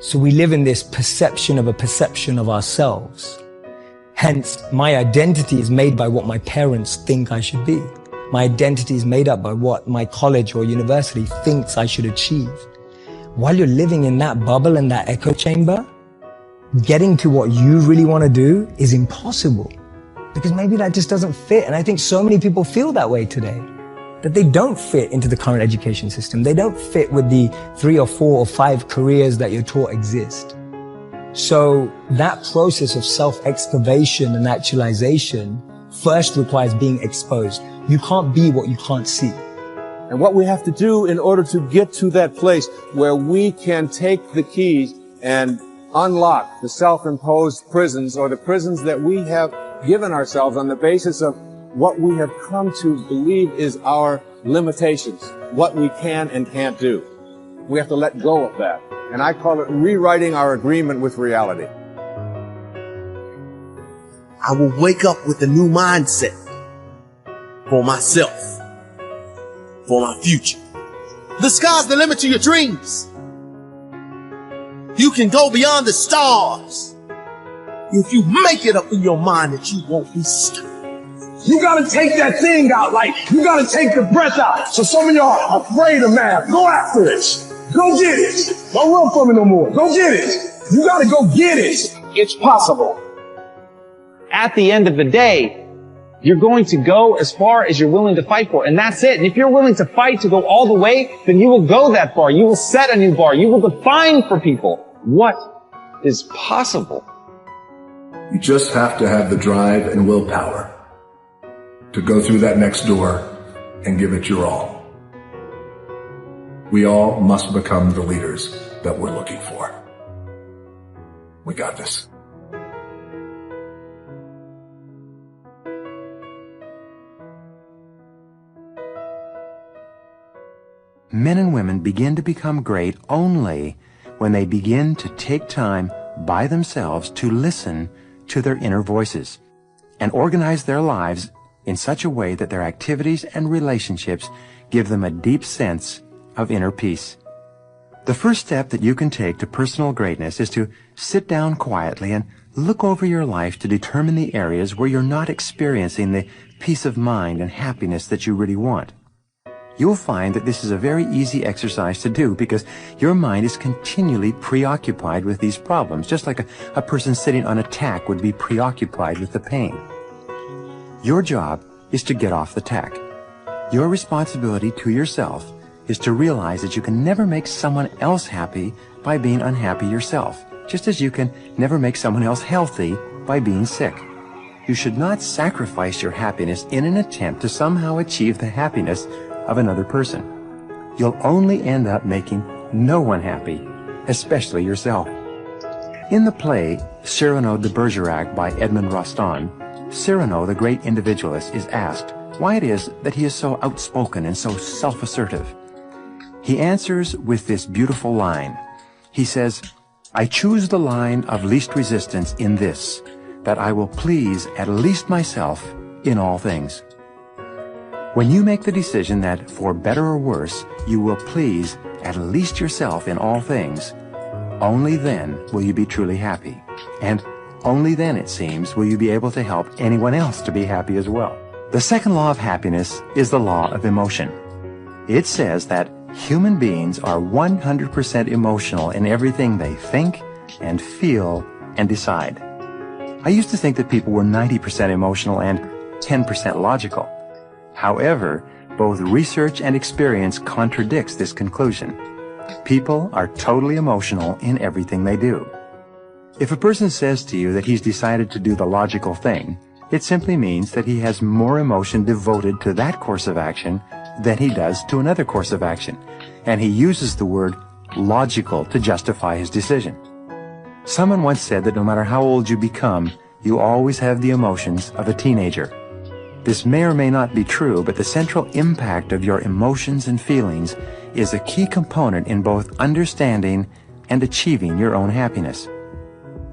So we live in this perception of a perception of ourselves. Hence, my identity is made by what my parents think I should be. My identity is made up by what my college or university thinks I should achieve. While you're living in that bubble and that echo chamber, getting to what you really want to do is impossible, because maybe that just doesn't fit. And I think so many people feel that way today, that they don't fit into the current education system. They don't fit with the 3 or 4 or 5 careers that you're taught exist. So that process of self-excavation and actualization first requires being exposed. You can't be what you can't see. And what we have to do in order to get to that place where we can take the keys and unlock the self-imposed prisons, or the prisons that we have given ourselves on the basis of what we have come to believe is our limitations, what we can and can't do. We have to let go of that. And I call it rewriting our agreement with reality. I will wake up with a new mindset for myself, for my future. The sky's the limit to your dreams. You can go beyond the stars if you make it up in your mind that you won't be stuck. You gotta take that thing out, like, you gotta take the breath out. So some of y'all are afraid of math. Go after it. Go get it. Don't run from it no more. Go get it. You gotta go get it. It's possible. At the end of the day, you're going to go as far as you're willing to fight for, and that's it. And if you're willing to fight to go all the way, then you will go that far. You will set a new bar. You will define for people what is possible. You just have to have the drive and willpower to go through that next door and give it your all. We all must become the leaders that we're looking for. We got this. Men and women begin to become great only when they begin to take time by themselves to listen to their inner voices and organize their lives in such a way that their activities and relationships give them a deep sense of inner peace. The first step that you can take to personal greatness is to sit down quietly and look over your life to determine the areas where you're not experiencing the peace of mind and happiness that you really want. You'll find that this is a very easy exercise to do because your mind is continually preoccupied with these problems, just like a person sitting on a tack would be preoccupied with the pain. Your job is to get off the tack. Your responsibility to yourself is to realize that you can never make someone else happy by being unhappy yourself, just as you can never make someone else healthy by being sick. You should not sacrifice your happiness in an attempt to somehow achieve the happiness of another person. You'll only end up making no one happy, especially yourself. In the play Cyrano de Bergerac by Edmond Rostand, Cyrano, the great individualist, is asked why it is that he is so outspoken and so self-assertive. He answers with this beautiful line. He says, "I choose the line of least resistance in this, that I will please at least myself in all things." When you make the decision that, for better or worse, you will please at least yourself in all things, only then will you be truly happy. And only then, it seems, will you be able to help anyone else to be happy as well. The second law of happiness is the law of emotion. It says that human beings are 100% emotional in everything they think and feel and decide. I used to think that people were 90% emotional and 10% logical. However, both research and experience contradicts this conclusion. People are totally emotional in everything they do. If a person says to you that he's decided to do the logical thing, it simply means that he has more emotion devoted to that course of action than he does to another course of action, and he uses the word logical to justify his decision. Someone once said that no matter how old you become, you always have the emotions of a teenager. This may or may not be true, but the central impact of your emotions and feelings is a key component in both understanding and achieving your own happiness.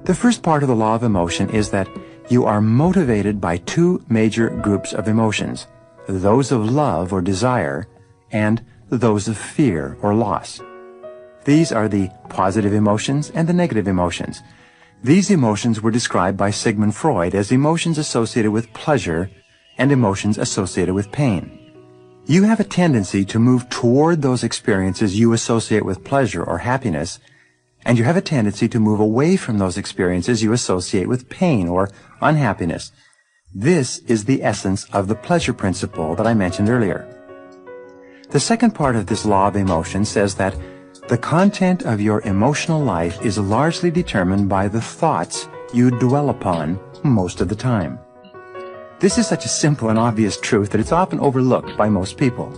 The first part of the law of emotion is that you are motivated by two major groups of emotions, those of love or desire, and those of fear or loss. These are the positive emotions and the negative emotions. These emotions were described by Sigmund Freud as emotions associated with pleasure and emotions associated with pain. You have a tendency to move toward those experiences you associate with pleasure or happiness, and you have a tendency to move away from those experiences you associate with pain or unhappiness. This is the essence of the pleasure principle that I mentioned earlier. The second part of this law of emotion says that the content of your emotional life is largely determined by the thoughts you dwell upon most of the time. This is such a simple and obvious truth that it's often overlooked by most people.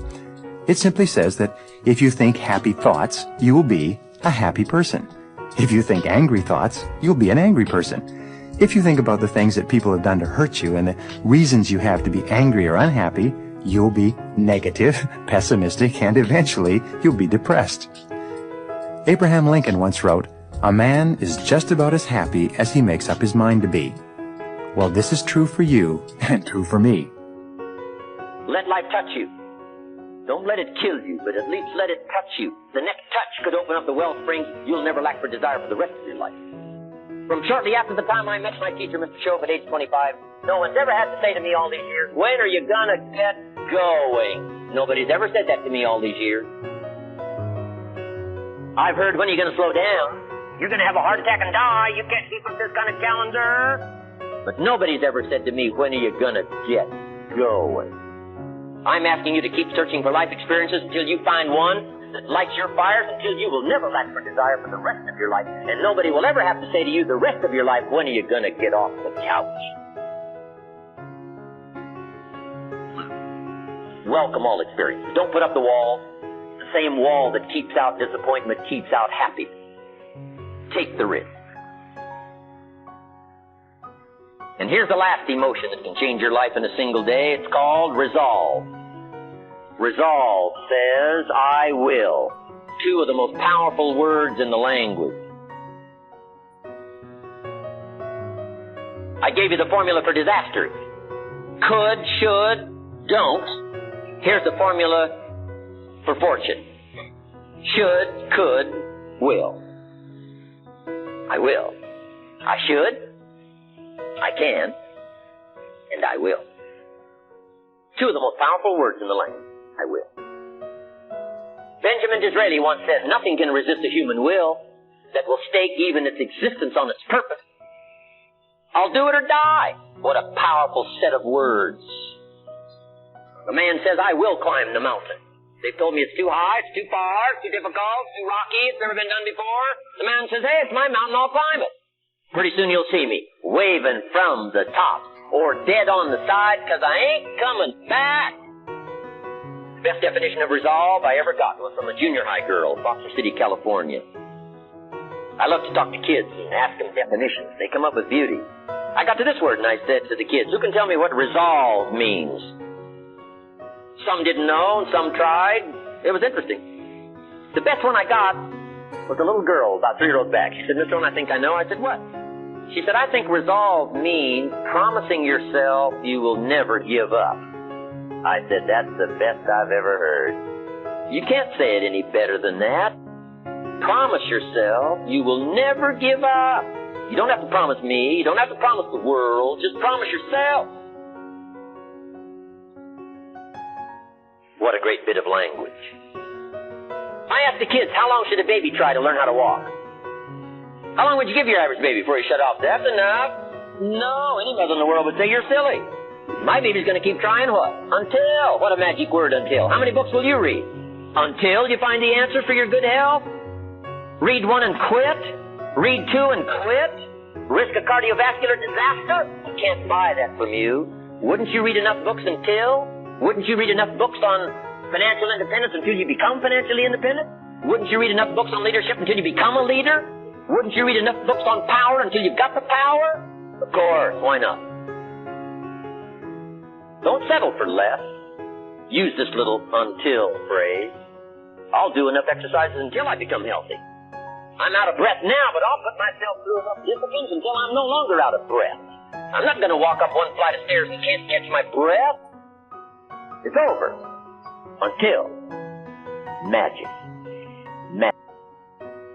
It simply says that if you think happy thoughts, you will be a happy person. If you think angry thoughts, you'll be an angry person. If you think about the things that people have done to hurt you and the reasons you have to be angry or unhappy, you'll be negative, pessimistic, and eventually you'll be depressed. Abraham Lincoln once wrote, "A man is just about as happy as he makes up his mind to be." Well, this is true for you and true for me. Let life touch you. Don't let it kill you, but at least let it touch you. The next touch could open up the wellspring you'll never lack for desire for the rest of your life. From shortly after the time I met my teacher, Mr. Shove, at age 25, no one's ever had to say to me all these years, "When are you gonna get going?" Nobody's ever said that to me all these years. I've heard, "When are you gonna slow down? You're gonna have a heart attack and die. You can't keep up this kind of calendar." But nobody's ever said to me, "When are you gonna get going?" I'm asking you to keep searching for life experiences until you find one that lights your fires, until you will never lack for desire for the rest of your life. And nobody will ever have to say to you the rest of your life, "When are you gonna get off the couch?" Welcome all experiences. Don't put up the wall. The same wall that keeps out disappointment keeps out happiness. Take the risk. And here's the last emotion that can change your life in a single day. It's called resolve. Resolve says, "I will." Two of the most powerful words in the language. I gave you the formula for disasters. Could, should, don't. Here's the formula for fortune. Should, could, will. I will. I should. I can, and I will. Two of the most powerful words in the language. I will. Benjamin Disraeli once said, "Nothing can resist a human will that will stake even its existence on its purpose." I'll do it or die. What a powerful set of words. The man says, "I will climb the mountain. They've told me it's too high, it's too far, it's too difficult, it's too rocky, it's never been done before." The man says, "Hey, it's my mountain, I'll climb it." Pretty soon you'll see me waving from the top or dead on the side, 'cause I ain't coming back. The best definition of resolve I ever got was from a junior high girl, Foster City, California. I love to talk to kids and ask them definitions. They come up with beauty. I got to this word and I said to the kids, "Who can tell me what resolve means?" Some didn't know and some tried. It was interesting. The best one I got was a little girl about 3 rows back. She said, "Mr. Owen, I think I know." I said, "What?" She said, "I think resolve means promising yourself you will never give up." I said, "That's the best I've ever heard. You can't say it any better than that. Promise yourself you will never give up. You don't have to promise me. You don't have to promise the world. Just promise yourself." What a great bit of language. I asked the kids, how long should a baby try to learn how to walk? How long would you give your average baby before he shut off? That's enough. No, any mother in the world would say you're silly. My baby's going to keep trying what? Until. What a magic word, until. How many books will you read? Until you find the answer for your good health? Read 1 and quit? Read 2 and quit? Risk a cardiovascular disaster? I can't buy that from you. Wouldn't you read enough books until? Wouldn't you read enough books on financial independence until you become financially independent? Wouldn't you read enough books on leadership until you become a leader? Wouldn't you read enough books on power until you've got the power? Of course, why not? Don't settle for less. Use this little until phrase. I'll do enough exercises until I become healthy. I'm out of breath now, but I'll put myself through enough disciplines until I'm no longer out of breath. I'm not going to walk up one flight of stairs and can't catch my breath. It's over. Until magic.